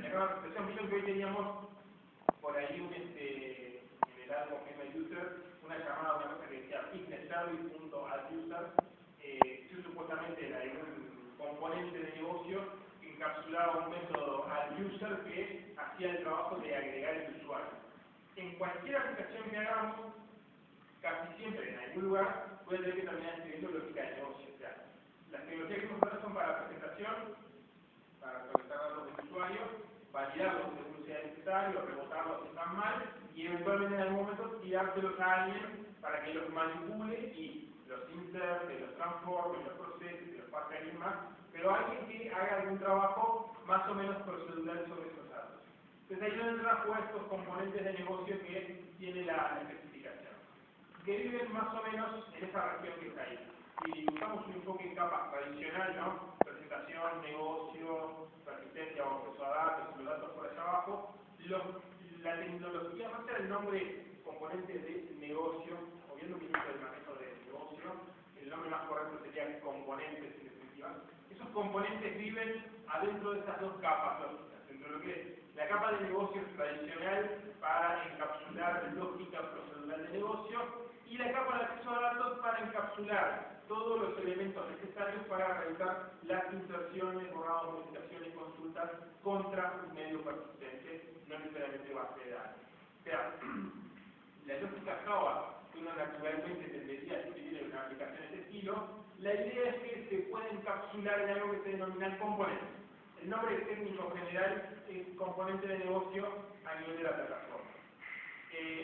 la capa de presentación, vieron que hoy teníamos por ahí en el algo que user, una llamada, una cosa que decía fitnessservice.adduser, yo supuestamente era un componente de negocio que encapsulaba un método adduser que hacía el trabajo de agregar el usuario. En cualquier aplicación que hagamos, casi siempre en algún lugar voy a tener que terminar escribiendo lógica de negocio. O sea, las tecnologías que hemos usado son para presentación, para colectar datos del usuario, validarlos según sea necesario, rebotarlos si están mal, y eventualmente en algún momento tirárselos a alguien para que los manipule y los inserte, los transforme, los procese, los pase a alguien más, pero alguien que haga algún trabajo más o menos procedural sobre esos datos. Entonces ahí donde trajo estos componentes de negocio que tiene la especificación, que viven más o menos en esa región que está ahí. Si usamos un enfoque en capas tradicional, ¿no? Presentación, negocio, persistencia o acceso a datos, los datos por allá abajo, la tecnología, más allá del nombre componente de negocio, o viendo un minuto del manejo de negocio, el nombre más correcto sería componentes en definitiva. Esos componentes viven adentro de estas dos capas lógicas, dentro de lo que es la capa de negocios tradicional para encapsular lógica procedural de negocio y la capa de acceso a datos para encapsular todos los elementos necesarios para realizar las inserciones, borrados, modificaciones, consultas contra un medio persistente, no necesariamente base de datos. O sea, la lógica Java, que uno naturalmente tendería a escribir en una aplicación de este estilo, la idea es que se puede encapsular en algo que se denomina componente. El nombre técnico general es componente de negocio a nivel de la plataforma.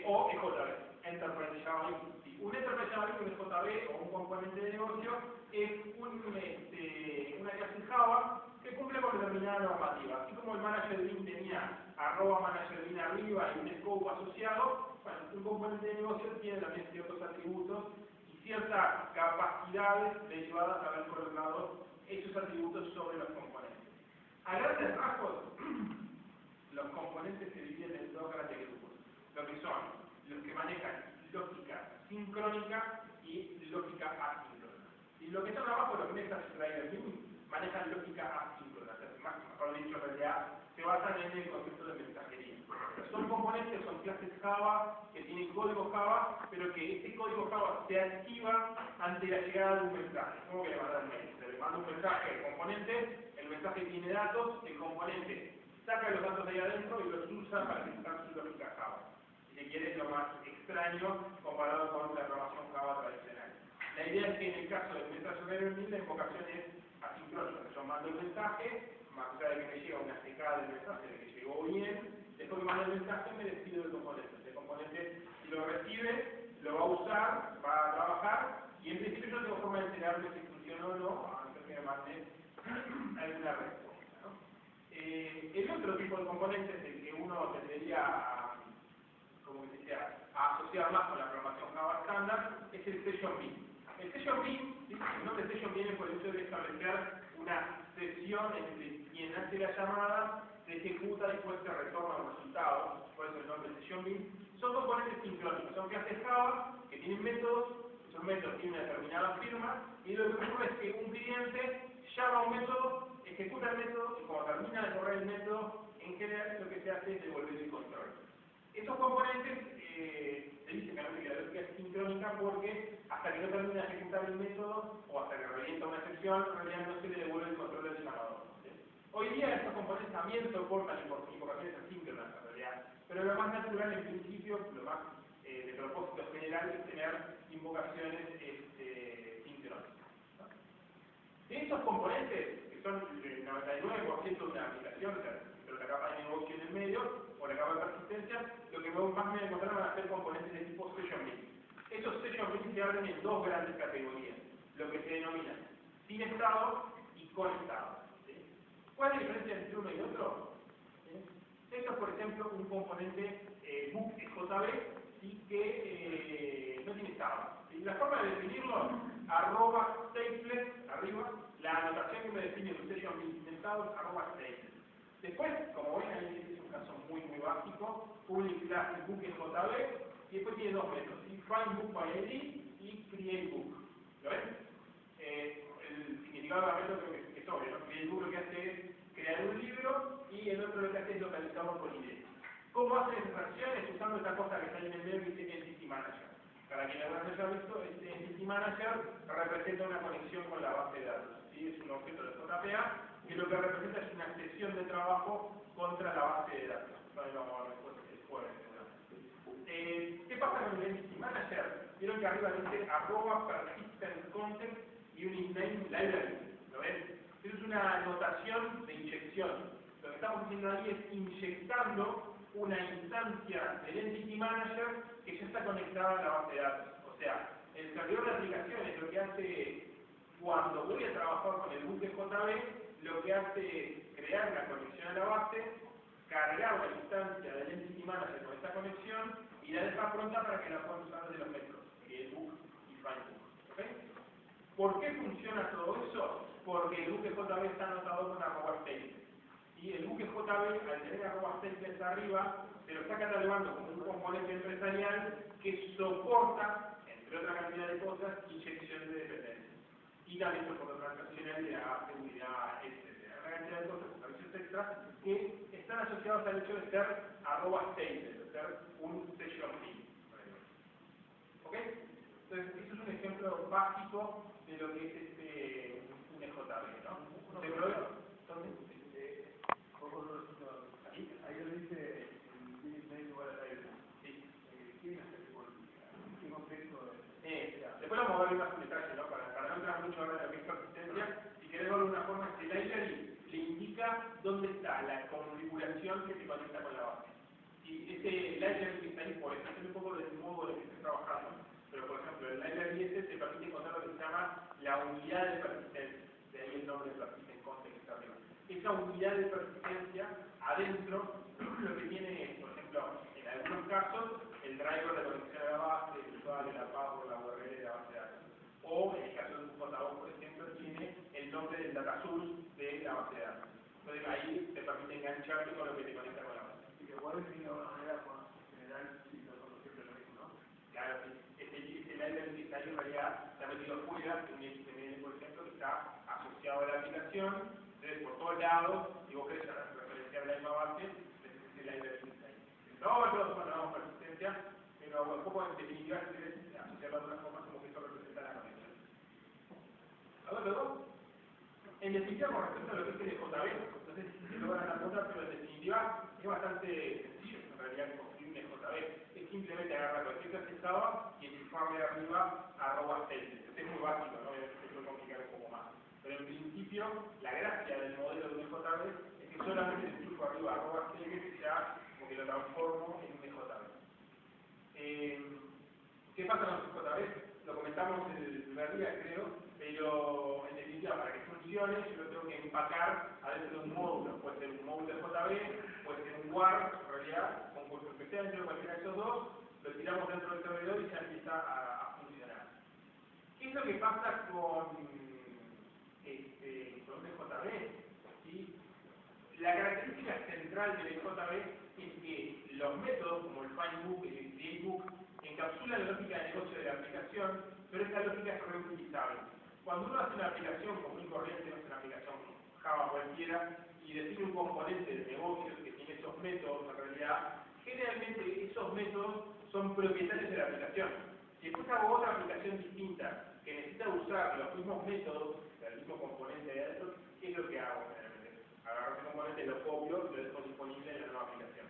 O EJB, Enterprise Java Utility. Un Enterprise Java Utility, un EJB o un componente de negocio es una clase Java que cumple con determinada normativa. Así como el manager bin tenía @manager bin arriba y un scope asociado, bueno, un componente de negocio tiene también ciertos atributos y ciertas capacidades derivadas de haber colocado esos atributos sobre los componentes. A grandes rasgos, los componentes se dividen en dos grandes grupos, lo que son los que manejan lógica sincrónica y lógica asíncrona. Y lo que están abajo, los Message Driver manejan lógica asíncrona, mejor dicho, en realidad se basan en el concepto de mensajería. Son componentes, son clases Java que tienen código Java, pero que este código Java se activa ante la llegada de un mensaje. ¿Cómo que le manda un mail? Se le manda un mensaje al componente, el mensaje tiene datos, el componente saca los datos de ahí adentro y los usa para ejecutar su lógica Java. Si se quiere, es lo más extraño comparado con la programación Java tradicional. La idea es que en el caso del Message Driver la invocación es asincrónica. Yo mando el mensaje, más allá de que me llega una secada del mensaje de que llegó bien, después que mando el mensaje me despido del componente. El componente, si lo recibe, lo va a usar, va a trabajar, y en principio yo tengo forma de enterarme si funcionó o no, a no ser que me mande alguna respuesta, ¿no? El otro tipo de componentes del que uno tendería a, como que decía, a asociar más con la programación Java estándar es el session bin. El session bin, el nombre session viene por el hecho de establecer una sesión entre quien hace la llamada, se ejecuta y después se retorna un resultado, por eso el nombre session bin. Son componentes sincrónicos, son clases Java que tienen métodos, esos métodos tienen una determinada firma, y lo que ocurre es que un cliente llama a un método, ejecuta el método, y cuando termina de correr el método, en general lo que se hace es devolver el control. Estos componentes se dice claramente que la lógica es sincrónica porque hasta que no termina de ejecutar el método o hasta que revienta una excepción, en realidad no se le devuelve el control del llamador. ¿Sí? Hoy día estos componentes también soportan invocaciones asíncronas en realidad, pero lo más natural en principio, lo más de propósito general es tener invocaciones síncronas. ¿No? Estos componentes, que son el 99% de una aplicación, pero la capa de negocio en el medio, o la capa de persistencia, lo que más me voy a encontrar van a ser componentes de tipo session bin. Estos session bin se abren en dos grandes categorías, lo que se denomina sin estado y con estado. ¿Sí? ¿Cuál es la diferencia entre uno y otro? ¿Sí? Esto es, por ejemplo, un componente book JB, ¿sí? Que no tiene estado. ¿Sí? La forma de definirlo, @stateless, arriba, la anotación que me define un session bin sin estado es @stateless. Después, como ven, ahí es un caso muy básico, public class book JB, y después tiene dos métodos, find book by ID y create book. ¿Lo ven? El significado de la método creo que es obvio, ¿no? Create book lo que hace es crear un libro, y el otro lo que hace es localizarlo con ID. ¿Cómo hacen esas acciones? Usando esta cosa que está ahí en el medio que dice Entity Manager. Para quien no haya visto, este Entity Manager representa una conexión con la base de datos. ¿Sí? Es un objeto de JPA que lo que representa es una sesión de trabajo contra la base de datos. ¿Qué pasa con el Entity Manager? Vieron que arriba dice @persistent content unit name library. ¿Lo ven? Eso es una notación de inyección. Lo que estamos haciendo ahí es inyectando una instancia del Entity Manager que ya está conectada a la base de datos. O sea, el servidor de aplicaciones lo que hace cuando voy a trabajar con el buque JB, lo que hace es crear una conexión a la base, cargar la instancia del Entity Manager con esta conexión y la deja pronta para que la puedan usar desde los métodos, que es book y findbook. ¿Okay? ¿Por qué funciona todo eso? Porque el buque JB está anotado con @statement. Y el buque JB, al tener @statement arriba, se lo está catalogando como un componente empresarial que soporta, entre otra cantidad de cosas, inyección de dependencias. Y también soporta transaccionalidad, seguridad, etc. Una cantidad de cosas, servicios extras, que están asociados al hecho de ser @statement, de ser un session key. ¿Ok? Entonces, eso es un ejemplo básico de lo que es un EJB, ¿no? ¿Se lo veo? Ahí lo dice el mail igual a la isla. Sí. ¿Qué contexto después vamos a ver más detalles, ¿no? Para no entrar mucho ahora en lo que es persistencia, si querés ver de una forma, el library le indica dónde está la configuración que se conecta con la base. Y ese library que está ahí, por ejemplo, es un poco del modo en el que estés trabajando, pero por ejemplo, el library ese te permite encontrar lo que se llama la unidad de persistencia, de ahí el nombre de persistent content que está arriba. Esa unidad de persistencia, adentro, lo que tiene es, por ejemplo, en algunos casos, el driver de conexión a la base, el usuario, la password, la URL de la base de datos. O en el caso de un JBoss, por ejemplo, tiene el nombre del data source de la base de datos. Entonces ahí te permite engancharte con lo que te conecta con la base. Y que puede definir de alguna manera con general si nosotros siempre lo mismo, ¿no? Claro, sí. Este library que está ahí en realidad está metido fuera, en XML, por ejemplo, que está asociado a la aplicación. Entonces, por todos lados, si vos querés referenciar la misma base, necesitas el library que está ahí. No vamos a ver cuando hagamos persistencia, pero un poco en definitiva, si querés asociarlo de alguna forma, como que esto representa la conexión. ¿A ver, luego? En definitiva, con respecto a lo que es el JB, no sé si lo van a anotar, pero en definitiva es bastante sencillo en realidad construir un JB. Es simplemente agarrar cualquier clase Java y enchufarle arriba @statement. Es muy básico, ¿no? Se puede complicar un poco más. Pero en principio, la gracia del modelo de un JB es que solamente le enchufo arriba @statement y ya como que lo transformo en un JB. ¿Qué pasa con los JB? Lo comentamos el primer día, creo, pero en definitiva, para que funcione, yo lo tengo que empacar adentro de un módulo. Puede ser un módulo de JB, puede ser un WAR, en realidad, con cuerpo que sea dentro de cualquiera de esos dos, lo tiramos dentro del servidor y ya empieza a funcionar. ¿Qué es lo que pasa con un JB? ¿Sí? La característica central del JB es que los métodos, como el findbook y el createbook, encapsulan la lógica de negocio de la aplicación, pero esta lógica es reutilizable. Cuando uno hace una aplicación común y corriente, no es una aplicación Java cualquiera, y define un componente de negocio que tiene esos métodos, en realidad, generalmente esos métodos son propietarios de la aplicación. Si después hago otra aplicación distinta que necesita usar los mismos métodos, el mismo componente de adentro, ¿qué es lo que hago generalmente? Agarro ese componente, lo copio y lo dejo disponible en la nueva aplicación.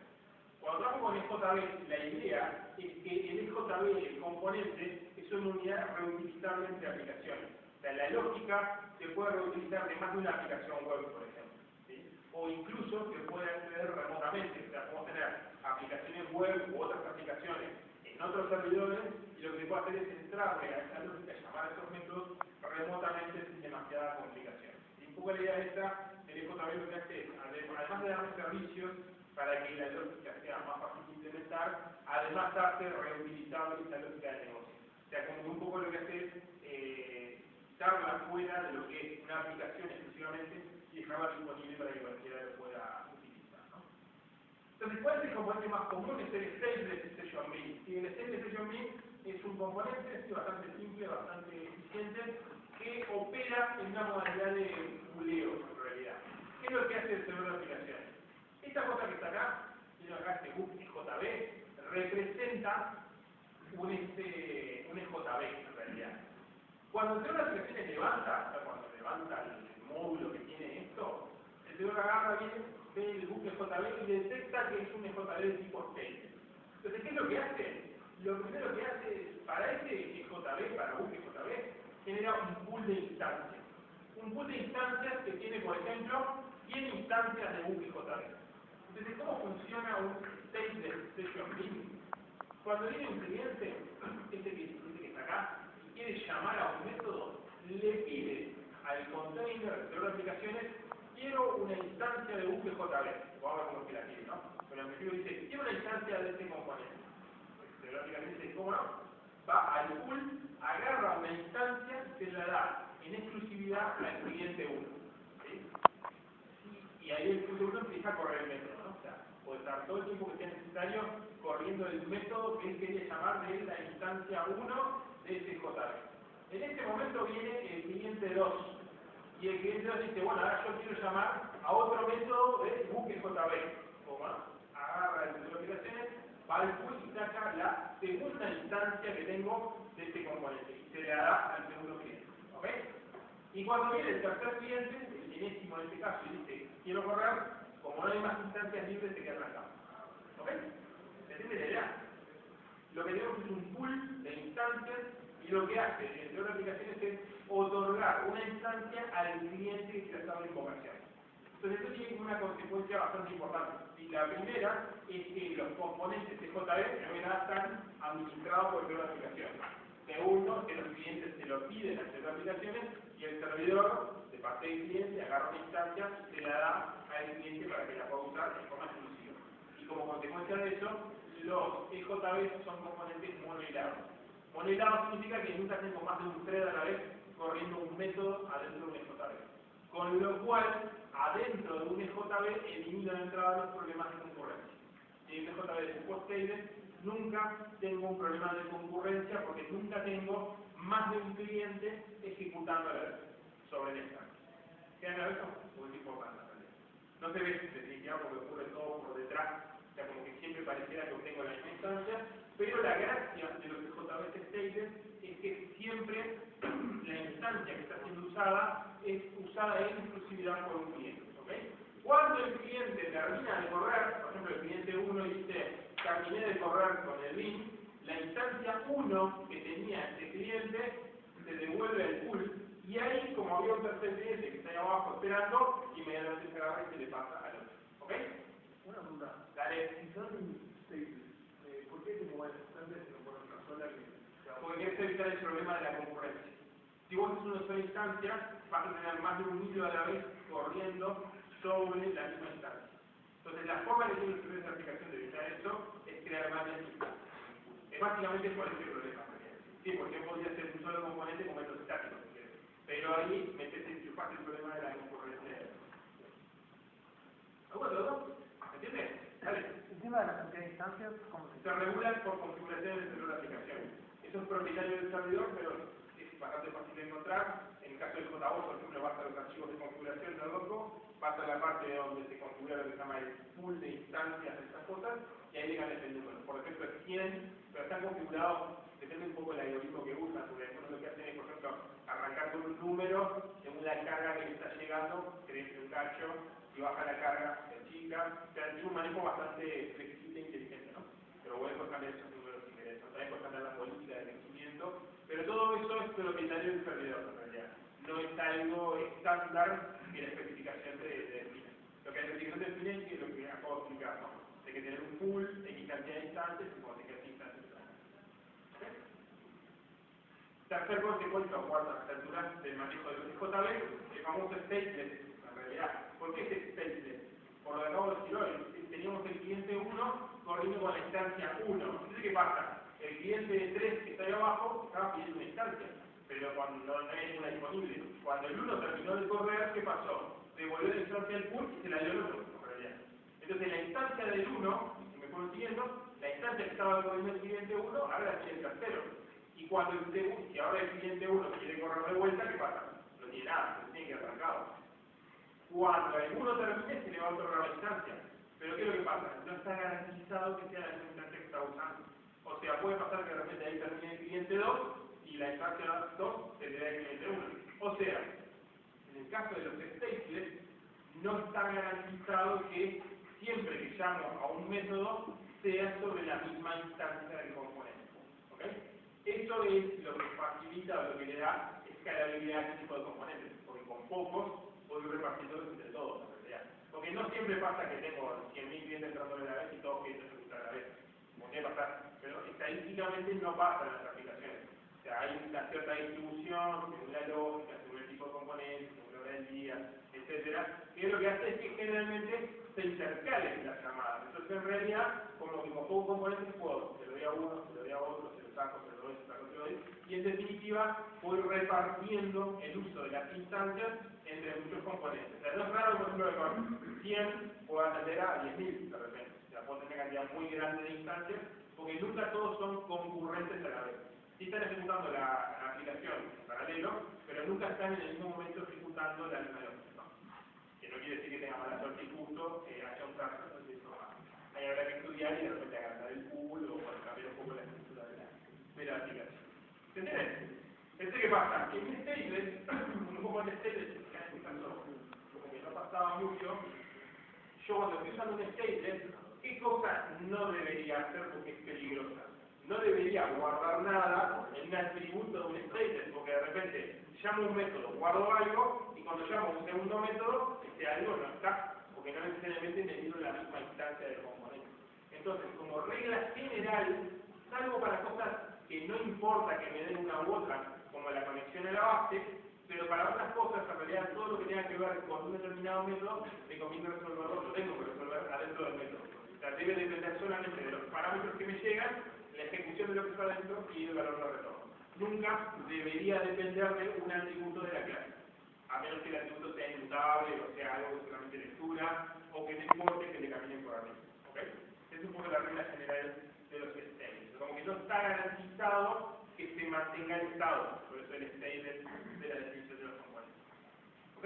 Cuando trabajo con EJB, la idea es que el EJB, el componente, es una unidad reutilizable entre aplicaciones. O sea, la lógica se puede reutilizar de más de una aplicación web, por ejemplo. ¿Sí? O incluso se puede acceder remotamente. O sea, podemos tener aplicaciones web u otras aplicaciones en otros servidores y lo que se puede hacer es entrarle a esa lógica, llamar a esos métodos remotamente sin demasiada complicación. Y un poco la idea esta, el EJB lo que hace es, además de darme servicios, para que la lógica sea más fácil de implementar, además hace reutilizable esta lógica de negocio. O sea, como un poco lo que hace es darla fuera de lo que es una aplicación exclusivamente y dejarla disponible para que cualquiera lo pueda utilizar, ¿no? Entonces, ¿cuál es el componente más común? Es el stateless session bin. Y el stateless session bin es un componente bastante simple, bastante eficiente, que opera en una modalidad de buleo, en realidad. ¿Qué ¿Qué es lo que hace el servidor de aplicaciones? Esta cosa que está acá, tiene acá este book JB, representa un EJB en realidad. Cuando el servidor de aplicaciones levanta, o sea, cuando levanta el módulo que tiene esto, el servidor agarra bien, ve el book JB y detecta que es un EJB de tipo state. Entonces, ¿qué es lo que hace? Lo primero que hace es, para ese EJB, para book JB, genera un pool de instancias. Un pool de instancias que tiene, por ejemplo, 100 instancias de book JB. Entonces, ¿cómo funciona un stateless session link? Cuando viene un cliente, este que está acá, y quiere llamar a un método, le pide al container del servidor de aplicaciones, quiero una instancia de book JB. O ahora como que la quiere, ¿no? Pero el objetivo dice, quiero una instancia de este componente. El servidor de aplicaciones dice, ¿cómo no? Va al pool, agarra una instancia y se la da en exclusividad al cliente 1. ¿Sí? Y ahí el cliente 1 empieza a correr el método, ¿no? O sea, puede estar todo el tiempo que sea necesario corriendo el método que él quería llamar de la instancia 1 de ese JB. En este momento viene el cliente 2. Y el cliente 2 dice, bueno, ahora yo quiero llamar a otro método de book JB. Como no, agarra el servidor de aplicaciones, va al pool y saca la segunda instancia que tengo de este componente y se le da al segundo cliente. ¿Ok? Y cuando viene el tercer cliente, el enésimo en este caso, y dice, quiero correr, como no hay más instancias libres, se queda trancado. ¿Ok? ¿Se entiende la idea? Lo que tenemos es un pool de instancias y lo que hace el servidor de aplicaciones es otorgar una instancia al cliente que quiera hacer la invocación. Entonces esto tiene una consecuencia bastante importante. Y la primera es que los componentes de JB en realidad están administrados por el servidor de aplicaciones. Segundo, que los clientes se lo piden al servidor de aplicaciones y el servidor, de parte del cliente, agarra una instancia y se la da al cliente para que la pueda usar de forma exclusiva. Y como consecuencia de eso, los EJB son componentes monohilados. Monohilado significa que nunca tengo más de un thread a la vez corriendo un método adentro de un EJB. Con lo cual, adentro de un EJB elimino de entrada los problemas de concurrencia. Si el EJB es un post-stable, nunca tengo un problema de concurrencia porque nunca tengo más de un cliente ejecutando a la vez sobre el instante. ¿Queda claro eso? Muy importante también. No se ve definitivamente porque ocurre todo por detrás, o sea, como que siempre pareciera que obtengo la misma instancia, pero la gracia de los EJB stables es que siempre la instancia que está siendo usada es usada en exclusividad por un cliente. ¿Okay? Cuando el cliente termina de correr, por ejemplo el cliente 1 dice, terminé de correr con el bin, la instancia 1 que tenía este cliente se devuelve al pool y ahí, como había un tercer cliente que está ahí abajo esperando, inmediatamente se agarra y se le pasa al otro. ¿Ok? Una duda. Dale. Si son stables, ¿por qué como el instante se lo pone una sola que... Porque querés evitar el problema de la concurrencia. Si vos haces una sola instancia, vas a tener más de un hilo a la vez corriendo sobre la misma instancia. Entonces, la forma que tiene el servidor de aplicación de evitar eso es crear varias instancias. Es básicamente por ese problema. Sí, porque podría ser un solo componente con métodos estáticos, si quieres. Pero ahí metes el problema de la concurrencia. ¿Alguna duda? ¿Entiendes? Dale. El tema de la cantidad de instancias, ¿cómo se regulan por configuración del servidor de aplicación. Eso es propietario del servidor, pero es bastante fácil de encontrar. En el caso del JBoss, por ejemplo, basta los archivos de configuración de Docker, pasa la parte donde se configura lo que se llama el pool de instancias de estas cosas, y ahí le cambias el número. Por ejemplo, es 100, pero están configurados, depende un poco del algoritmo que usan, porque algunos lo que hacen es, por ejemplo, arrancar con un número según la carga que le está llegando, crece un cacho, y baja la carga, se chica, o sea, tiene un manejo bastante flexible e inteligente, ¿no? Pero voy a cambiar esos números si querés, también puedes cambiar la política de crecimiento, pero todo eso es propietario del servidor en realidad. No es algo estándar que la especificación te define. Lo que la especificación te define es lo que acabo de explicar, ¿no? De que tener un pool, X cantidad de instancias y cuando tengas instancias. ¿Okay? Tercer consecuencia o cuarta altura del manejo de los JB, el famoso stateless, en realidad. ¿Por qué es stateless? Por lo que acabo de decir hoy, teníamos el cliente 1 corriendo con la instancia 1. Entonces, ¿qué pasa? El cliente 3 que está ahí abajo estaba pidiendo una instancia, pero cuando no hay ninguna disponible. Cuando el 1 terminó de correr, ¿qué pasó? Devolvió la instancia al pool y se la dio al otro, en realidad. Entonces, la instancia del 1, si me fueron siguiendo, la instancia que estaba corriendo el cliente 1, ahora la tiene el tercero. Y cuando el segundo, si ahora el cliente 1 quiere correr de vuelta, ¿qué pasa? No tiene nada, se tiene que ir arrancado. Cuando alguno termine, se le va a otorgar la instancia. Pero ¿qué es lo que pasa? No está garantizado que sea la misma instancia que está usando. O sea, puede pasar que de repente ahí termine el cliente 2 y la instancia 2 se le da al cliente 1. O sea, en el caso de los stateless, no está garantizado que siempre que llamo a un método sea sobre la misma instancia del componente. ¿Ok? Eso es lo que facilita o lo que le da escalabilidad a este tipo de componentes, porque con pocos puedo ir repartiéndolos entre todos, en realidad. Porque no siempre pasa que tengo 100.000 clientes entrando a la vez y todos quieren ejecutar a la vez. Puede pasar, pero estadísticamente no pasa en las aplicaciones. O sea, hay una cierta distribución, según la lógica, según el tipo de componente, según la hora del día, etcétera, que lo que hace es que generalmente se intercalen las llamadas. Entonces, en realidad, como que con pocos componentes puedo, se lo doy a uno, se lo doy a otro, se lo saco, se lo doy, se lo doy, y en definitiva voy repartiendo el uso de las instancias entre muchos componentes. O sea, no es raro, por ejemplo, que con 100 puedo atender a 10.000 de repente. O sea, puedo tener una cantidad muy grande de instancias, porque nunca todos son concurrentes a la vez. Sí están ejecutando la aplicación en paralelo, pero nunca están en el mismo momento ejecutando la misma lógica. Que no quiere decir que tenga mala suerte y justo haya un caso, entonces ahí habrá que estudiar y de repente agrandar el pool o cambiar un poco la estructura de la aplicación. ¿Se entiende? Entonces, ¿qué pasa? Que en stateless, un poco en stateless, en este caso, como que no pasaba mucho, yo cuando estoy usando un stateless, ¿qué cosa no debería hacer porque es peligrosa? No debería guardar nada en un atributo de un stateless, porque de repente llamo un método, guardo algo, y cuando llamo un segundo método, ese algo no está, porque no necesariamente me dieron la misma instancia del componente. Entonces, como regla general, salvo para cosas que no importa que me den una u otra, como la conexión a la base, pero para otras cosas, en realidad, todo lo que tenga que ver con un determinado método, me conviene resolverlo, lo tengo que resolver adentro del método. O sea, debe depender solamente de los parámetros que me llegan, la ejecución de lo que está dentro y el valor de retorno. Nunca debería depender de un atributo de la clase, a menos que el atributo sea inmutable, o sea algo que solamente lectura, o que no importe que le caminen por arriba. ¿Ok? Esa es un poco la regla general de los stateless. Como que no está garantizado que se mantenga el estado, por eso el stateless de la definición de los componentes. ¿Ok?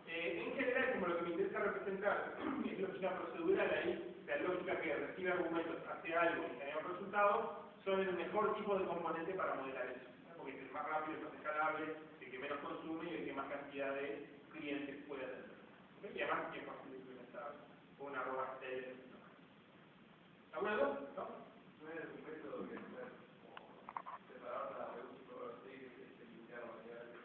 En general, como lo que me interesa representar es lógica procedural ahí, la lógica que recibe argumentos hacia algo y genera un resultado, son el mejor tipo de componente para modelar eso. Porque es el más rápido, el más escalable, el que menos consume y el que más cantidad de clientes puede atender. ¿Okay? Y además que es fácil de implementar con una arroba stateless. ¿Alguna duda? ¿No? No es un método que sea como separar la uso de limpiar la variedad de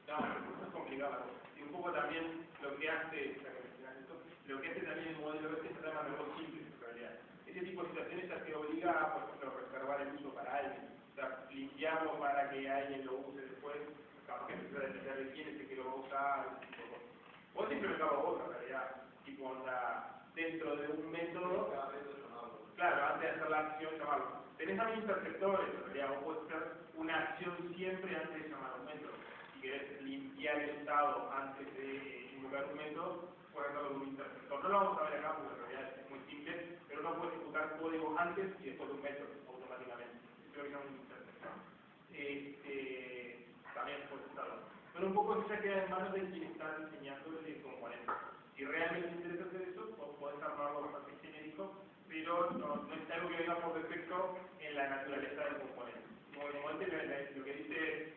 no, eso es complicado. Y un poco también lo que hace, ya que mencionas esto, lo que hace también el modelo este es tratar de algo simple en realidad. Ese tipo de situaciones ya te obliga a, por ejemplo, reservar el uso para alguien. O sea, limpiarlo para que alguien lo use después, capaz que necesita depender de quién es el que lo va a usar, ese tipo de cosas. Podés implementarlo vos en realidad, tipo onda, dentro de un método. Claro, antes de hacer la acción, llamarlo. Tenés también interceptores, en realidad, vos podés hacer una acción siempre antes de llamar a un método. Si querés limpiar el estado antes de invocar un método, puedes hacerlo con un interceptor. No lo vamos a ver acá porque en realidad es muy simple, pero uno puede ejecutar código antes y después de un método, automáticamente. Eso es un interceptor. También puede usarlo. Pero un poco eso ya queda en manos de quien está diseñando el componente. Si realmente te interesa hacer eso, pues podés armarlo bastante genérico, pero no es algo que venga por defecto en la naturaleza del componente. Como el componente lo que dice,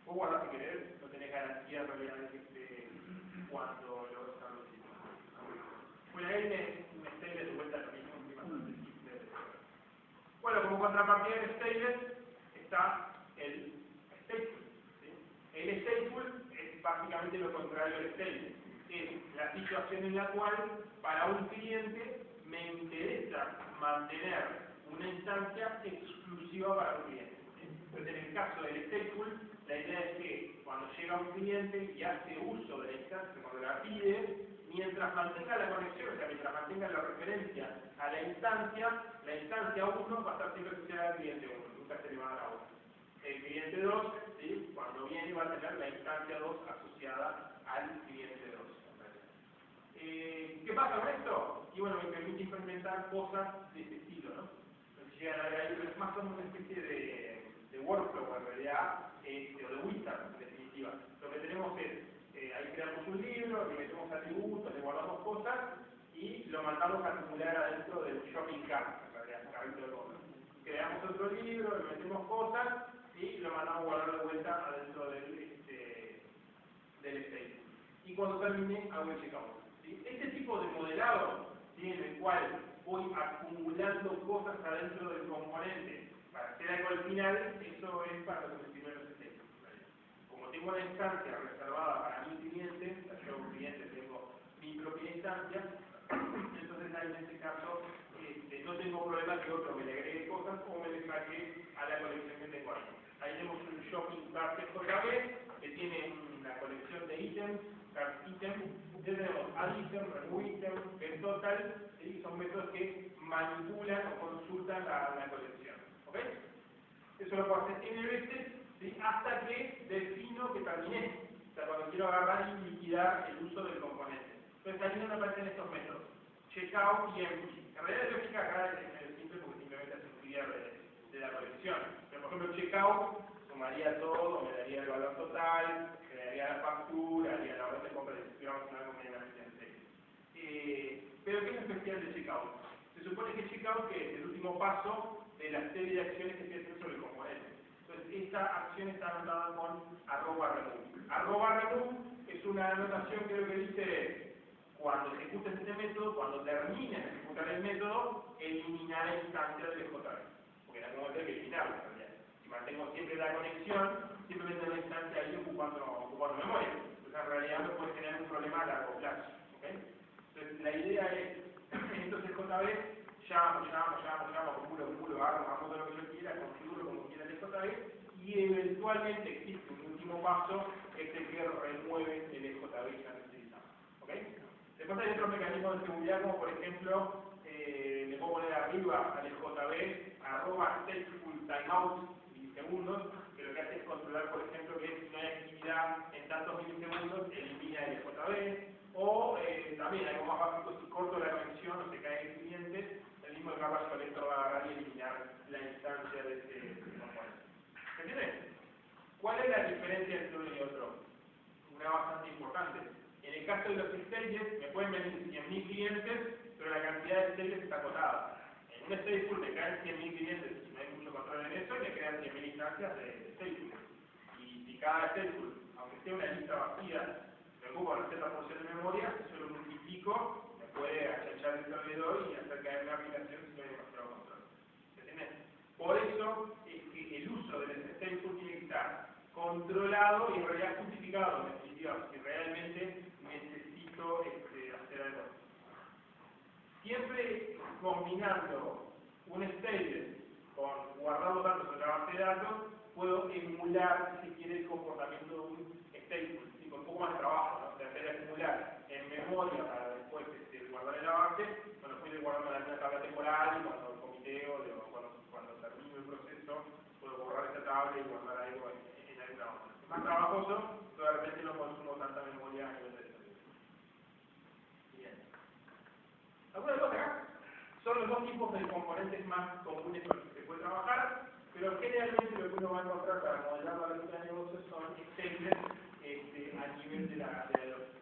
vos guardás si querés, no tenés garantía en realidad de que esté cuando lo estableciste. Bueno, ahí un stateless de vuelta lo mismo, es bastante simple. Bueno, como contrapartida del stateless está el stateful. ¿Sí? El stateful es básicamente lo contrario del stateless. Es la situación en la cual para un cliente me interesa mantener una instancia exclusiva para un cliente. Entonces, en el caso del stateful, la idea es que cuando llega un cliente y hace uso de la instancia, cuando la pide, mientras mantenga la conexión, o sea, mientras mantenga la referencia a la instancia 1 va a estar siempre asociada al cliente 1, nunca se le va a dar a otro. El cliente 2, ¿sí? Cuando viene, va a tener la instancia 2 asociada al cliente 2. ¿Qué pasa con esto? Y bueno, me permite implementar cosas de este estilo, ¿no? Entonces llegan a ver ahí, pero es más como una especie de workflow en realidad, o de wizard en definitiva. Lo que tenemos es ahí creamos un libro, le metemos atributos, le guardamos cosas y lo mandamos a acumular adentro del shopping cart, en realidad, carrito de compras. Creamos otro libro, le metemos cosas y lo mandamos a guardar de vuelta adentro del state. Y cuando termine, hago el checkout. ¿Sí? Este tipo de modelado, ¿sí?, en el cual voy acumulando cosas adentro del componente para hacer algo al final, eso es para lo que me sirven los states. Como tengo una instancia reservada para mi cliente, o sea, yo como cliente tengo mi propia instancia, entonces ahí en este caso no tengo problema que otro me le agregue cosas o me le saque a la colección que tengo ahí. Ahí tenemos un shopping cart JB que tiene una colección de ítems, cart item, tenemos add item, remove item, get total, ¿sí? Son métodos que manipulan o consultan la colección. ¿Ok? Eso lo puedo hacer N veces, ¿sí?, hasta que defino que terminé. O sea, cuando quiero agarrar y liquidar el uso del componente. Entonces ahí donde aparecen estos métodos. Checkout y empty. En realidad la lógica acá es medio simple porque simplemente hace un clear de la colección. Pero por ejemplo checkout sumaría todo, me daría el valor total, me daría la factura, haría la orden de compra de descripción, algo medianamente en serio. Pero ¿qué es especial de checkout? Se supone que checkout que es el último paso de la serie de acciones que se hacen sobre el componente. Entonces esta acción está anotada con @remove. @remove es una anotación que lo que dice cuando ejecutes este método, cuando termines de ejecutar el método, eliminar la instancia del JB. Porque en algún momento hay que eliminarlo en realidad. Si mantengo siempre la conexión, simplemente la instancia ahí ocupando memoria. Entonces en realidad me puede generar un problema a largo plazo. ¿Okay? Entonces la idea es, entonces JB, llamo, acumulo, hago todo lo que yo quiera, configuro como quiera el JB, y eventualmente existe un último paso, que es el que remueve el JB ya necesitado. ¿Ok? Después hay otros mecanismos de seguridad, como por ejemplo, le puedo poner arriba al JB @stateful timeout milisegundos, que lo que hace es controlar, por ejemplo, que si no hay actividad en tantos milisegundos, elimina el JB, o también algo más básico, si corto la conexión o se cae el cliente, el mismo garbage collector va a agarrar y eliminar la instancia de ese componente. ¿Se entiende? ¿Cuál es la diferencia entre uno y otro? Una bastante importante. En el caso de los stages, me pueden venir 100.000 clientes, pero la cantidad de stages está acotada. En un stateful me caen 100.000 clientes y no hay mucho control en eso, y me crean 100.000 instancias de stateful. Y si cada stateful, aunque sea una lista vacía, me ocupa una cierta porción de memoria, eso lo multiplico, me puede achachar el servidor y hacer caer una aplicación si no hay demasiado control. ¿Se entiende? Por eso es que el uso del stateful tiene que estar controlado y en realidad justificado, en definitiva, si realmente necesito hacer algo. Siempre combinando un state con guardar los datos en la base de datos, puedo emular, si se quiere, el comportamiento de un stateful, ¿sí? Con un poco más de trabajo, ¿no? O sea, hacer acumular en memoria para después guardar en la base, cuando puede guardar en una tabla temporal y cuando comiteo, cuando termino el proceso, puedo borrar esa tabla y guardar algo en alguna otra. Es más trabajoso, pero de repente no consumo tanta memoria a nivel de servidor. Bien. ¿Alguna duda acá? Son los dos tipos de componentes más comunes con los que se puede trabajar, pero generalmente lo que uno va a encontrar para modelar la lógica de negocios son statements a nivel de la lógica.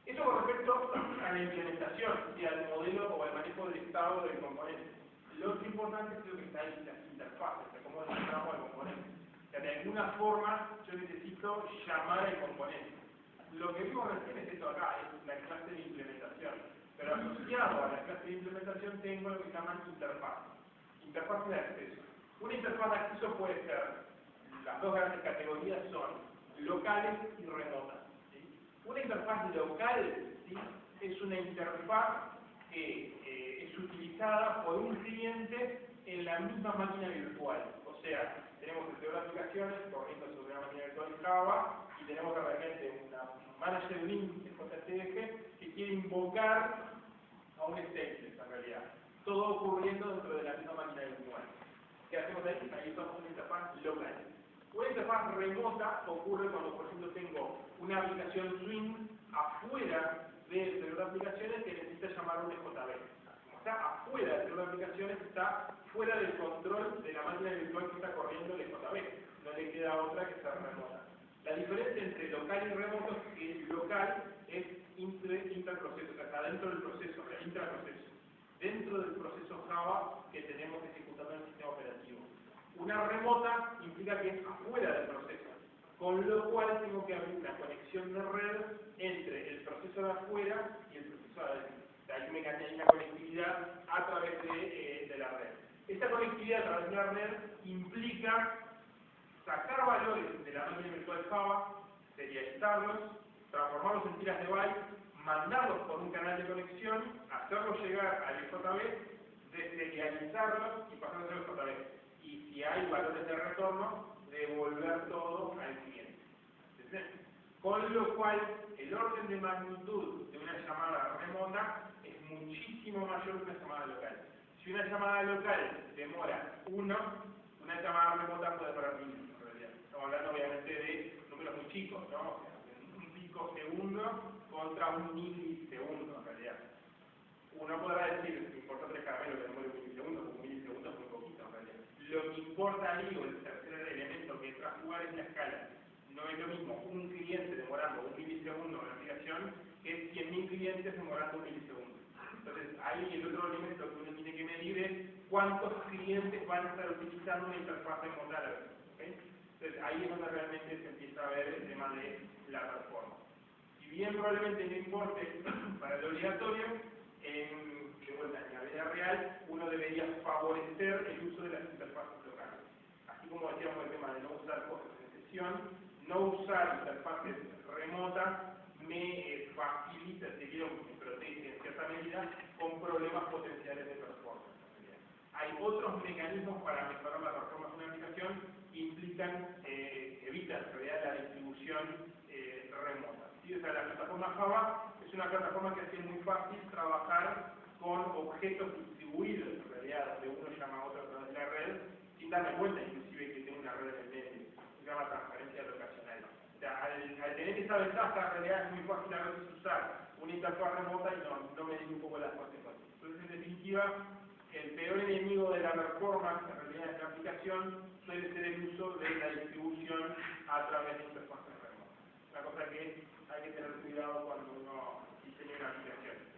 Eso con respecto a la implementación y al modelo o al manejo del estado del componente. Lo otro importante es lo que está ahí, las interfaces, de cómo llamamos al componente. O sea, de alguna forma yo necesito llamar al componente. Lo que vimos recién es esto acá, es la clase de implementación. Pero asociado a la clase de implementación tengo lo que se llaman interfaces. Interfaces de acceso. Una interfaz de acceso puede ser, las dos grandes categorías son locales y remotas. Una interfaz local, ¿sí?, es una interfaz que es utilizada por un cliente en la misma máquina virtual. O sea, tenemos el servidor de aplicaciones corriendo sobre una máquina virtual Java y tenemos de repente una manager link de JSDG que quiere invocar a un stateless en realidad. Todo ocurriendo dentro de la misma máquina virtual. ¿Qué hacemos ahí? Ahí usamos una interfaz local. Una interfaz remota ocurre cuando, por ejemplo, tengo una aplicación Swing afuera del servidor de aplicaciones que necesita llamar a un JB. Como está afuera del servidor de aplicaciones, está fuera del control de la máquina virtual que está corriendo el JB. No le queda otra que ser remota. La diferencia entre local y remoto es que el local es interproceso, o sea, está dentro del proceso, intraproceso, dentro del proceso Java que tenemos ejecutando en el sistema operativo. Una remota implica que es afuera del proceso, con lo cual tengo que abrir una conexión de red entre el proceso de afuera y el proceso de adentro. O sea, hay una conectividad a través de la red. Esta conectividad a través de la red implica sacar valores de la máquina virtual Java, serializarlos, transformarlos en tiras de bytes, mandarlos por un canal de conexión, hacerlos llegar al JB, deserializarlos y pasarlos al JB. Y si hay valores de retorno, devolver todo al cliente. ¿Entendés? Con lo cual, el orden de magnitud de una llamada remota es muchísimo mayor que una llamada local. Si una llamada local demora 1, una llamada remota puede demorar 1000 en realidad. Estamos hablando obviamente de números muy chicos, ¿no? O sea, un picosegundo contra un milisegundo en realidad. Uno podrá decir, me importa 3 caramelos que demore un milisegundo, porque un milisegundo es muy poquito en realidad. Lo que importa ahí, o el tercer elemento que entra a jugar es la escala. No es lo mismo un cliente demorando un milisegundo en la aplicación que 100.000 clientes demorando un milisegundo. Entonces, ahí el otro elemento que uno tiene que medir es cuántos clientes van a estar utilizando una interfaz remota a la vez. ¿Okay? Entonces, ahí es donde realmente se empieza a ver el tema de la performance. Si bien probablemente no importe para el obligatorio, de vuelta en la vida real, uno debería favorecer el uso de las interfaces locales. Así como decíamos el tema de no usar cosas en sesión, no usar interfaces remotas me facilita, si quiero, me protege en cierta medida con problemas potenciales de performance. Hay otros mecanismos para mejorar la performance de una aplicación que implican, evitan en realidad la distribución remota. ¿Sí? O sea, la plataforma Java es una plataforma que hace muy fácil trabajar con objetos distribuidos, en realidad, donde uno llama a otro a través de la red, sin darme cuenta inclusive que tiene una red en el medio. Se llama transferencia locacional. O sea, al tener esa ventaja, en realidad es muy fácil a veces usar una interfaz remota y no medir un poco las consecuencias. Entonces, en definitiva, el peor enemigo de la performance, en realidad, de la aplicación, suele ser el uso de la distribución a través de interfaces remotas. Una cosa que hay que tener cuidado cuando uno diseña una aplicación.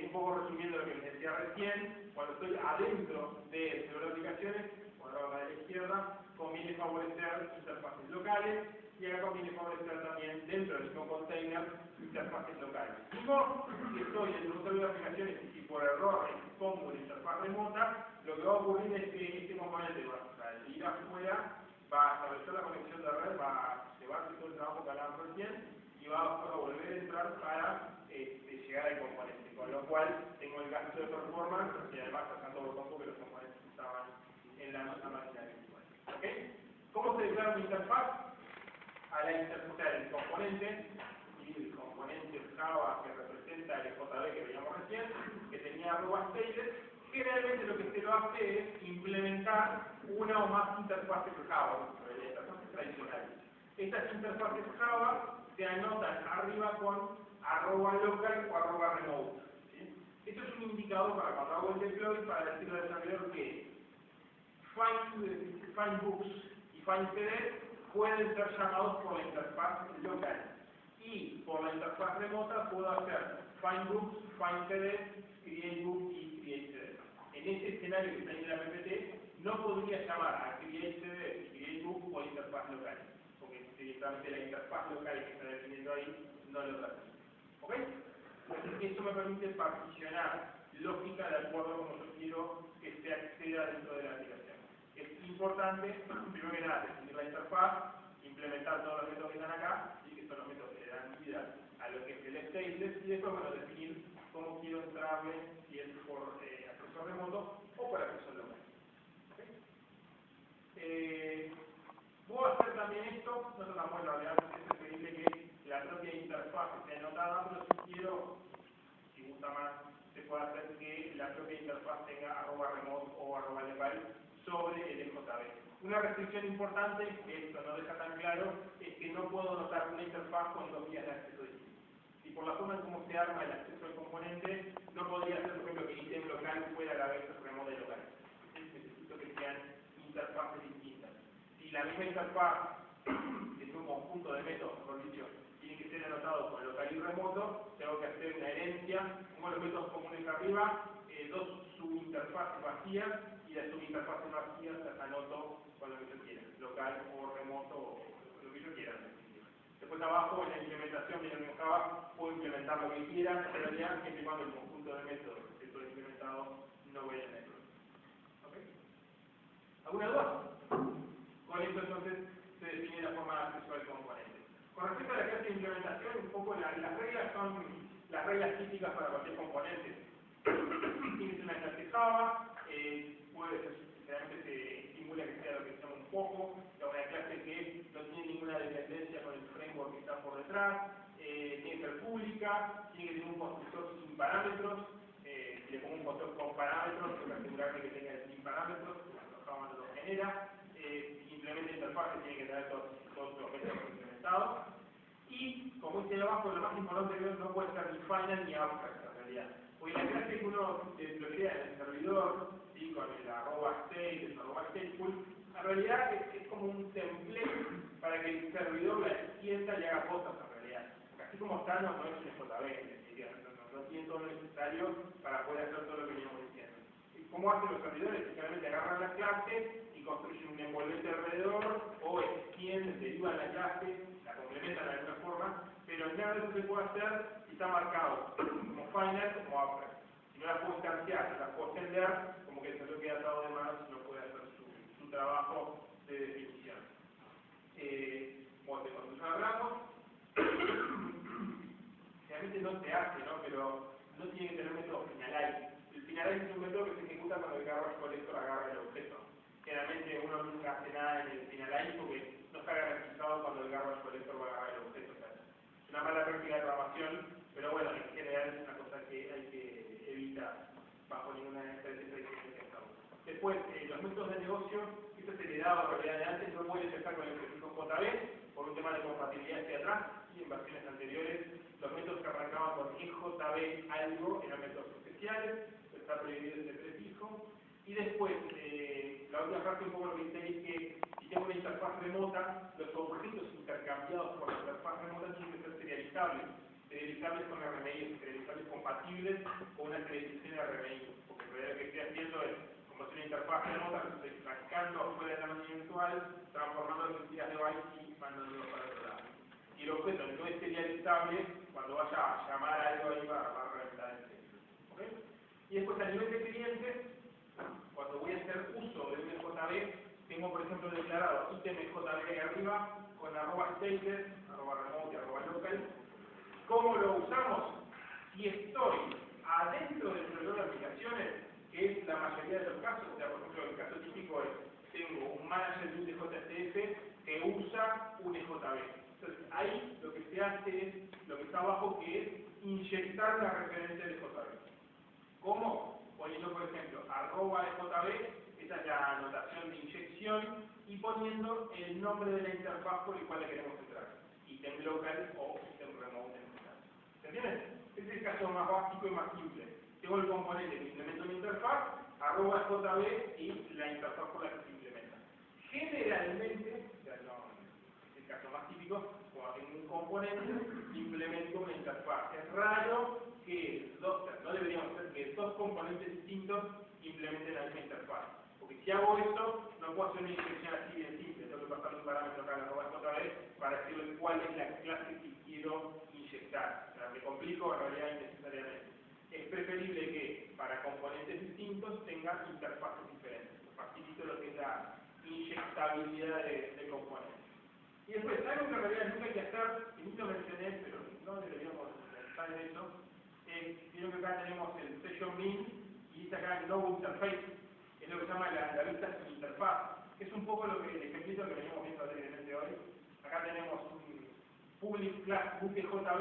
Un poco resumiendo lo que les decía recién, cuando estoy adentro de las aplicaciones, cuadrado de la izquierda, conviene favorecer interfaces locales y acá conviene favorecer también dentro del mismo container interfaces locales. Digo que estoy en un servidor de aplicaciones y si por error expongo una interfaz remota, lo que va a ocurrir es que este componente va a ir afuera, va a establecer la conexión de red, va a llevarse todo el trabajo que hablábamos recién y va a volver a entrar para llegar al componente, con lo cual tengo el gasto de performance y además sacando por poco que los componentes estaban en la nota máquina virtual. ¿Okay? ¿Cómo se declara una interfaz? A la interfaz del componente y el componente Java que representa el JB que veíamos recién, que tenía @stateless, generalmente lo que se lo hace es implementar una o más interfaces Java, interfaces tradicionales. Estas interfaces Java se anotan arriba con @local o @remote. ¿Sí? Esto es un indicador para cuando hago el deploy para decirle al desarrollador que find books y find cd pueden ser llamados por la interfaz local. Y por la interfaz remota puedo hacer find books, find cd, create book y create cd. En ese escenario que está ahí en la PPT, no podría llamar a create cd y create book por interfaz local, porque directamente la interfaz local que está definiendo ahí no lo permite. ¿Ok? Entonces, eso me permite particionar lógica de acuerdo a como yo quiero que se acceda dentro de la aplicación. Es importante, primero que nada, definir la interfaz, implementar todos los métodos que están acá, y que son los métodos que le dan vida a lo que es el stateless, y después, bueno, definir cómo quiero entrarle, si es por acceso remoto o por acceso local. ¿Okay? Puedo hacer también esto, no tratamos en realidad, es preferible que la propia interfaz esté anotada, pero si quiero, si gusta más, se puede hacer que la propia interfaz tenga @remote o @local sobre el EJB. Una restricción importante, que esto no deja tan claro, es que no puedo anotar una interfaz con 2 vías de acceso distintas. Y por la forma en cómo se arma el acceso al componente, no podría ser, por ejemplo, que ítem local fuera a la vez remote y local. Necesito que sean interfaces distintas. Si la misma interfaz es un un conjunto de métodos, mejor dicho, tienen que ser anotados con local y remoto, tengo que hacer una herencia, pongo los métodos comunes arriba, dos subinterfaces vacías, y las subinterfaces vacías las anoto con lo que yo quiera, local o remoto, o lo que yo quiera. Después abajo, en la implementación, miren en Java, puedo implementar lo que quiera, en realidad, siempre y cuando el conjunto de métodos que estoy implementado no vaya en error. ¿Ok? ¿Alguna duda? Con esto entonces se define la forma de acceso al componente. Con respecto a la clase de implementación, un poco las reglas son las reglas típicas para cualquier componente. Tienes una clase Java, puede ser, generalmente se estimula que sea lo que se llama un poco, una clase que no tiene ninguna dependencia con el framework que está por detrás, tiene que ser pública, tiene que tener un constructor sin parámetros, si le pongo un constructor con parámetros, tengo que asegurarme que tenga el sin parámetros, cuando Java no lo genera, si implementa interfaces tiene que tener todos los métodos implementados, y como dice ahí abajo, lo más importante que no puede ser ni final ni abstract en realidad. Porque la clase que uno desbloquea en el servidor, ¿sí? Con el @state, el @stateful, en realidad es como un template para que el servidor la extienda y haga cosas en realidad. Porque así como está, no es un JB, no tiene todo lo necesario para poder hacer todo lo que venimos diciendo. ¿Y cómo hacen los servidores? Simplemente agarran la clase y construyen un envolvente alrededor, o extienden, derivan la clase, la complementan de alguna forma, pero nada de eso se puede hacer si está marcado como final o como abstract. Si no la puedo instanciar, no la puedo extender, como que el servidor queda atado de manos y no puede hacer su trabajo de definición. Como de construcción hablamos, realmente no se hace, ¿no? Pero no tiene que tener método finalize. El finalize es un método que se ejecuta cuando el garbage collector agarra el objeto. Generalmente uno nunca hace nada en el finalize porque no está garantizado cuando el garbage collector va a agarrar el objeto. O sea, es una mala práctica de programación, pero bueno, en general es una cosa que hay que evitar bajo ninguna de estas exigencias. Después, los métodos de negocio, esto es heredado en realidad de antes, no puede empezar con el prefijo JB por un tema de compatibilidad hacia atrás, y en versiones anteriores los métodos que arrancaban con EJB algo eran métodos especiales, está prohibido ese prefijo. Y después, la última parte un poco lo que dice es que si tengo una interfaz remota, los objetos intercambiados por la interfaz remota tienen que ser serializables con RMI, serializables compatibles con una serialización RMI, porque en realidad lo que estoy haciendo es, como es una interfaz remota, lo estoy sacando afuera de la máquina virtual, transformando las entidades de bytes y mandándolo para otro lado. Y el objeto no es serializable, cuando vaya a llamar algo ahí va a reventar el texto. ¿Okay? Y después a nivel de cliente, cuando voy a hacer uso de un JB, tengo por ejemplo declarado ítem JB ahí arriba con @stated, @remote, @local. ¿Cómo lo usamos? Si estoy adentro del servidor de aplicaciones, que es la mayoría de los casos, o sea, por ejemplo, el caso típico es, tengo un manager de un DJCF que usa un EJB. Entonces, ahí lo que se hace es, lo que está abajo, que es inyectar la referencia de EJB. ¿Cómo? Poniendo, por ejemplo, @EJB, esa es la anotación de inyección, y poniendo el nombre de la interfaz por el cual la queremos entrar. Item local o item remote en este caso. ¿Se entiende? Este es el caso más básico y más simple. Tengo el componente que implementa una interfaz, @EJB y la interfaz por la que se implementa. Generalmente, o sea, no, es el caso más típico, cuando tengo un componente, implemento una interfaz. Es raro que no deberíamos ser que dos componentes distintos implementen la misma interfaz. Porque si hago esto, no puedo hacer una inyección así de simple. Tengo que pasar un parámetro acá en @JB para decirle cuál es la clase que quiero inyectar. O sea, me complico en realidad innecesariamente. Es preferible que para componentes distintos tenga interfaces diferentes. Facilito lo que es la inyectabilidad de componentes. Y después, algo que en realidad nunca hay que hacer, y ni lo mencioné, pero no deberíamos pensar en eso, vieron que acá tenemos el session min y dice acá el no interface, es lo que se llama la vista sin interfaz, que es un poco lo que el ejemplito que venimos viendo alegremente hoy. Acá tenemos un public class bookjb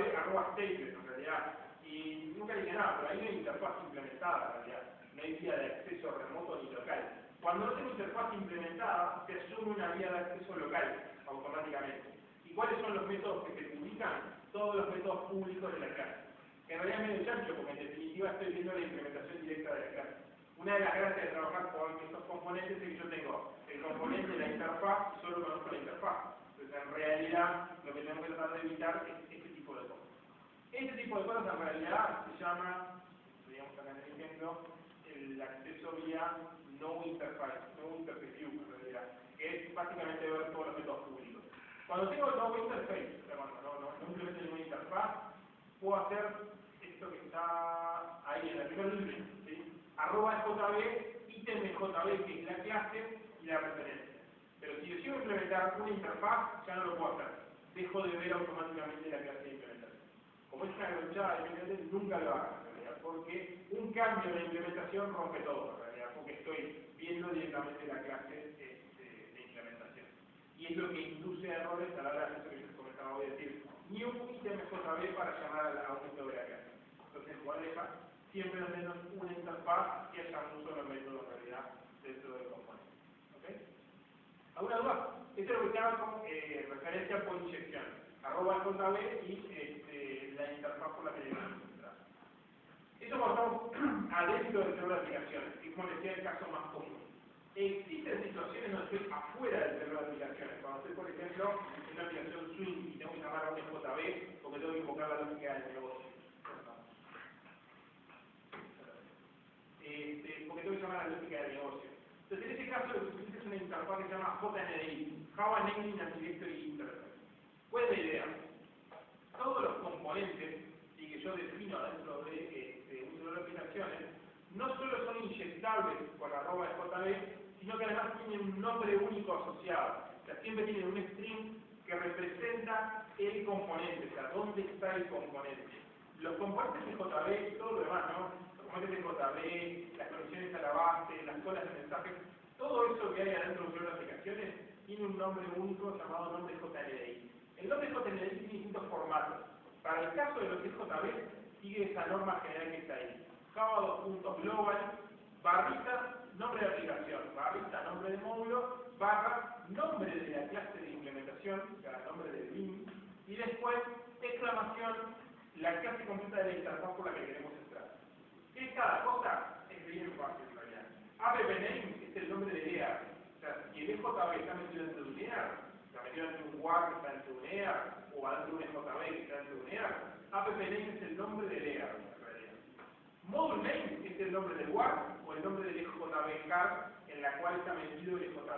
@statement en realidad, y nunca dice nada, pero ahí no hay interfaz implementada en realidad, no hay vía de acceso remoto ni local. Cuando no tengo interfaz implementada, se asume una vía de acceso local automáticamente. ¿Y cuáles son los métodos que se publican? Todos los métodos públicos de la clase. En realidad es medio chancho, porque en definitiva estoy viendo la implementación directa de la clase. Una de las gracias de trabajar con estos componentes es que yo tengo el componente de la interfaz y solo conozco la interfaz. Entonces, en realidad, lo que tenemos que tratar de evitar es este tipo de cosas. Este tipo de cosas en realidad se llama, digamos acá en el ejemplo, el acceso vía no interface view en realidad, que es básicamente ver todos los métodos públicos. Cuando tengo no interface, o sea, cuando no implemento ninguna interfaz, puedo hacer esto que está ahí en la primera línea, ¿sí? @jb, ítem de jb, que es la clase y la referencia. Pero si decido implementar una interfaz, ya no lo puedo hacer. Dejo de ver automáticamente la clase de implementación. Como es una gronchada de implementación, nunca lo hagan en realidad, porque un cambio en la implementación rompe todo en realidad, porque estoy viendo directamente la clase de implementación. Y es lo que induce a errores a la hora de eso que les comentaba hoy, decir, new ítem JB para llamar al aumento de la clase. Entonces, igual deja siempre al menos una interfaz que haya un solo método en realidad dentro del componente. ¿Ok? ¿Alguna duda? Esto es lo que se llama como referencia por inyección. @jb y la interfaz por la que debemos entrar. Esto cuando estamos adentro del servidor de aplicaciones, y como les decía, el caso más común. Existen situaciones donde estoy afuera del servidor de aplicaciones. Cuando estoy, por ejemplo, en una aplicación Swing y tengo que llamar a un JB porque tengo que invocar la lógica del negocio. Porque tengo que llamar a la lógica del negocio. Entonces, en este caso, lo que se utiliza es una interfaz que se llama JNDI, Java Naming and Directory Interface. ¿Cuál es la idea? Todos los componentes que yo defino dentro de un servidor de aplicaciones no solo son inyectables con @jb, sino que además tienen un nombre único asociado. O sea, siempre tienen un string que representa el componente, o sea, dónde está el componente. Los componentes de JB y todo lo demás, ¿no? Los componentes de JB, las conexiones a la base, las colas de mensajes, todo eso que hay adentro de un servidor de aplicaciones tiene un nombre único llamado nombre JNDI. El nombre JNDI tiene distintos formatos. Para el caso de lo que es JB, sigue esa norma general que está ahí. Java2.global, barrita, nombre de aplicación, barrita, nombre de módulo, barra, nombre de la clase de implementación, o sea, nombre del bin, y después, exclamación, la clase completa de la interfaz por la que queremos entrar. ¿Qué es cada cosa? Es bien fácil en realidad. AppName es el nombre del EAR. O sea, si el EJB está metido dentro de un EAR, está metido dentro de un WAR que está dentro de un EAR, o dentro de un EJB que está dentro de un EAR, AppName es el nombre del EAR. Module name es el nombre del WAR o el nombre del EJB card en la cual está metido el EJB.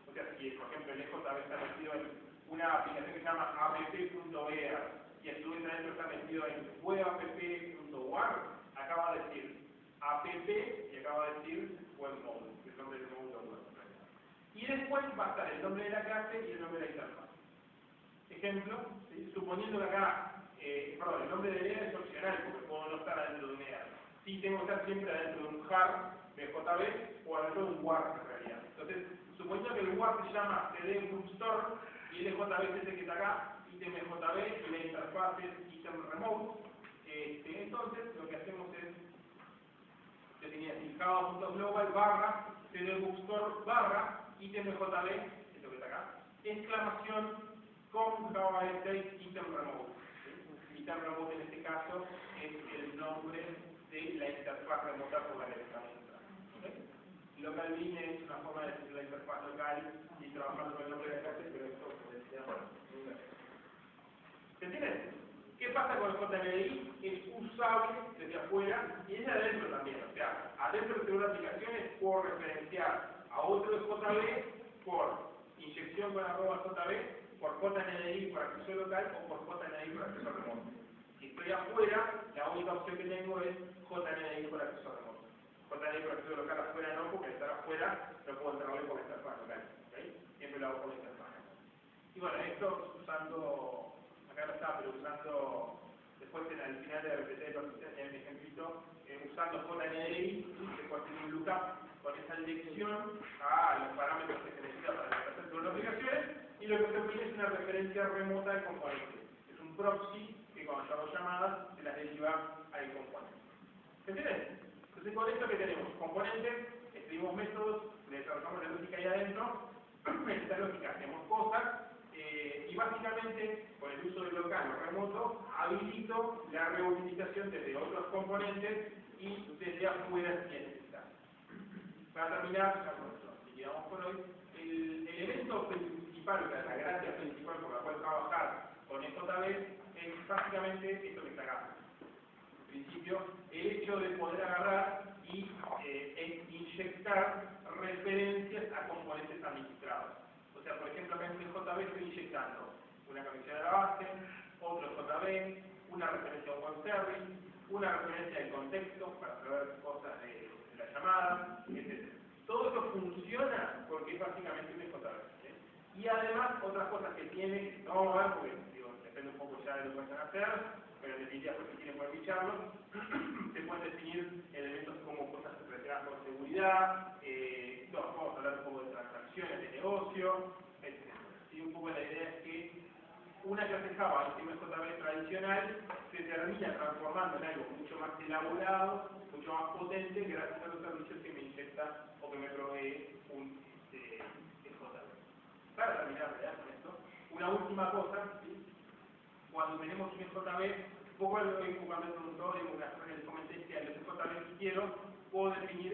O sea, si por ejemplo el EJB está metido en una aplicación que se llama app.bear y a su vez adentro está metido en webapp.war, acaba de decir app y acaba de decir webmodule, que es el nombre del módulo web. Y después va a estar el nombre de la clase y el nombre de la interfaz. Ejemplo, ¿sí? Suponiendo que acá, el nombre de EAR es opcional porque puedo no estar adentro de un EAR. Sí tengo que estar siempre adentro de un jar de JB o adentro de un WAR en realidad. Entonces, suponiendo que el WAR se llama CD Bookstore y el JB es este que está acá, ítem JB y la interfaz es ítem remote, entonces lo que hacemos es definir así java.global barra CD Bookstore barra ítem JB, esto que está acá, exclamación con Java 6 ítem remote. Ítem remote en este caso es el nombre de la interfaz remota por la que estamos entrando. ¿Okay? Local bin es una forma de decir la interfaz local y trabajando con el nombre de la clase, pero esto se llama. ¿Se entiende? ¿Qué pasa con el JNDI? Es usable desde afuera y desde adentro también. O sea, adentro de una aplicación puedo referenciar a otro JB por inyección con @JB, por JNDI por acceso local o por JNDI por acceso remoto. Si estoy afuera, la única opción que tengo es JNDI por acceso remoto. JNDI por acceso local afuera no, porque al estar afuera no puedo entrar por la interfaz local. ¿Okay? Siempre lo hago por la interfaz. Y bueno, esto usando, acá no está, pero usando, después al final de la repetición de persistente en mi ejemplito, usando JNDI, después tiene un lookup con esa dirección a los parámetros que se necesitan para el proceso de las aplicaciones, y lo que se obtiene es una referencia remota del componente. Es un proxy que cuando yo hago llamadas se las deriva al componente. ¿Se entiende? Entonces con esto que tenemos componentes, escribimos métodos, le desarrollamos la lógica ahí adentro, en esta lógica hacemos cosas, y básicamente con el uso del local o remoto habilito la reutilización desde otros componentes y desde afuera si es necesario. Para terminar, ya liquidamos por hoy, el elemento principal principal, o sea, la gracia principal por la cual trabajar con EJB es básicamente esto que está acá. En principio, el hecho de poder agarrar y inyectar referencias a componentes administrados. O sea, por ejemplo, acá en JB estoy inyectando una conexión de la base, otro JB, una referencia a un web service, una referencia del contexto para saber cosas de la llamada, etc. Todo eso funciona porque es básicamente un JB. Y además, otras cosas que tiene, no vamos a ver porque digo, depende un poco ya de lo que vayan a hacer, pero en definitiva, pues si quieren poder ficharlo, se pueden definir elementos como cosas relacionadas con seguridad, vamos a hablar un poco de transacciones de negocio, etc. Y un poco la idea es que una clase Java, un JB tradicional, se termina transformando en algo mucho más elaborado, mucho más potente, gracias a los servicios que me inyecta o que me provee un JB. Para terminar con esto, una última cosa, ¿sí? Cuando tenemos un JB, un poco lo que cuando el productor y una cosa que les comenté es que a los JB que quiero, puedo definir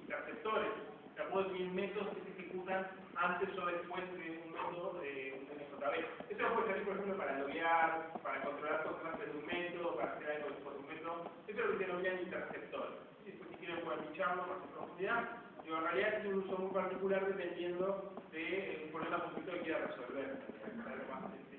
interceptores, o sea, puedo definir métodos que se ejecutan antes o después de un método de un JB. Eso puede servir, por ejemplo, para loguear, para controlar cosas antes de un método, para hacer algo después de un método. Eso es lo que se denominan interceptores. Después, si quieren, pueden ficharlo más en profundidad. Digo, en realidad tiene un uso muy particular dependiendo de un problema concreto que quiera resolver.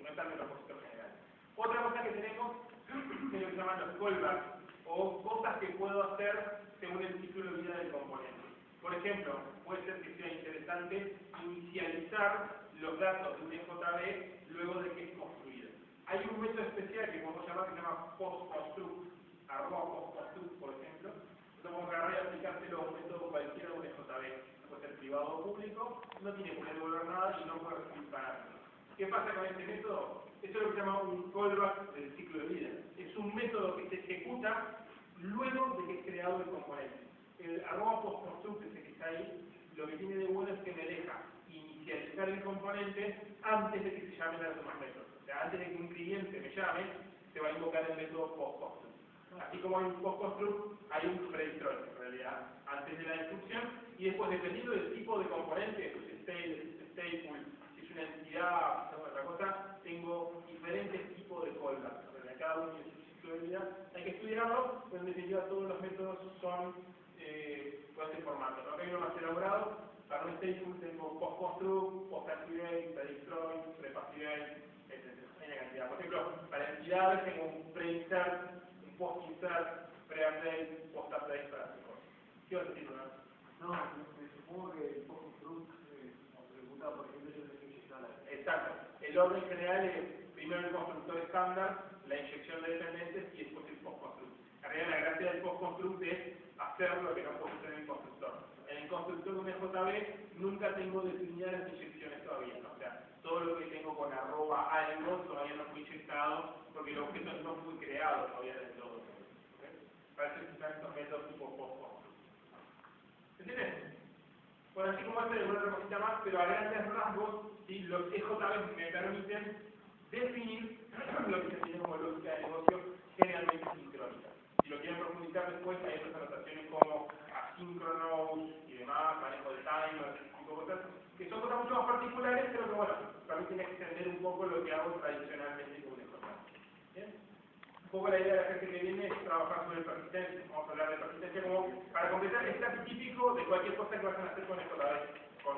No está en el propósito general. Otra cosa que tenemos es lo que se llaman los callbacks, o cosas que puedo hacer según el ciclo de vida del componente. Por ejemplo, puede ser que sea interesante inicializar los datos de un EJB luego de que es construido. Hay un método especial que podemos llamar que se llama postconstruct, @postconstruct, por ejemplo. Entonces vamos a agarrar y aplicárselo a un método cualquiera de un EJB. Puede ser privado o público, no tiene por qué devolver nada y no puede recibir parámetros. ¿Qué pasa con este método? Esto es lo que se llama un callback del ciclo de vida. Es un método que se ejecuta luego de que es creado el componente. El @postconstruct, ese que está ahí, lo que tiene de bueno es que me deja inicializar el componente antes de que se llamen los demás métodos. O sea, antes de que un cliente me llame, se va a invocar el método postconstruct. Así como hay un postconstruct, hay un predestroy, en realidad, antes de la instrucción, y después, dependiendo del tipo de componente, si es stateful, si es una entidad, si es otra cosa, tengo diferentes tipos de callbacks. O sea, cada uno tiene su ciclo de vida, hay que estudiarlo, pero en definitiva todos los métodos son pueden ser formatos. Acá hay uno más elaborado, para un stateful tengo postconstruct, postactivate, predestroy, prepassivate, etc. Hay una cantidad. Por ejemplo, para entidades tengo un preinsert, un post-insert, pre-update, post-update para hacer cosas. ¿Qué vas a decir, Leonardo? No, me supongo que el postconstruct ejecuta, por ejemplo, yo tengo que inyectar la... Exacto. El orden general es primero el constructor estándar, la inyección de dependencias y después el postconstruct. En realidad la gracia del postconstruct es hacer lo que no puedo hacer en el constructor. En el constructor de un EJB nunca tengo definidas las inyecciones todavía, ¿no? O sea, todo lo que tengo con algo todavía no fue inyectado porque el objeto no fue creado todavía del todo. ¿Okay? Para eso se usan estos métodos tipo postconstruct. ¿Entiendes? Bueno, así como este de una otra cosita más, pero a grandes rasgos, ¿sí? Los EJB me permiten definir lo que se entiende como lógica de negocio generalmente sincrónica. Si lo quieren profundizar después, hay otras anotaciones como asíncronos y demás, manejo de timers, ese tipo de cosas, que son cosas mucho más particulares, pero que bueno, permiten extender un poco lo que hago tradicionalmente con un EJB. ¿Bien? Un poco la idea de la gente que viene es trabajar sobre persistencia. Vamos a hablar de persistencia como para completar el casi típico de cualquier cosa que vayan a hacer con EJB, con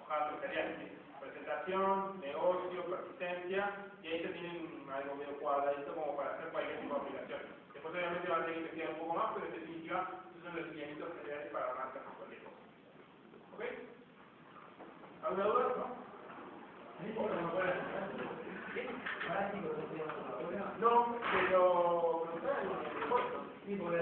hojas empresariales. Presentación, negocio, persistencia, y ahí se tienen algo medio cuadradito como para hacer cualquier tipo de aplicación. Después obviamente van a tener que investigar un poco más, pero en definitiva esos son los lineamientos generales para arrancar con cualquier cosa. ¿Ok? ¿Alguna duda? ¿No? No, pero... Sí, porque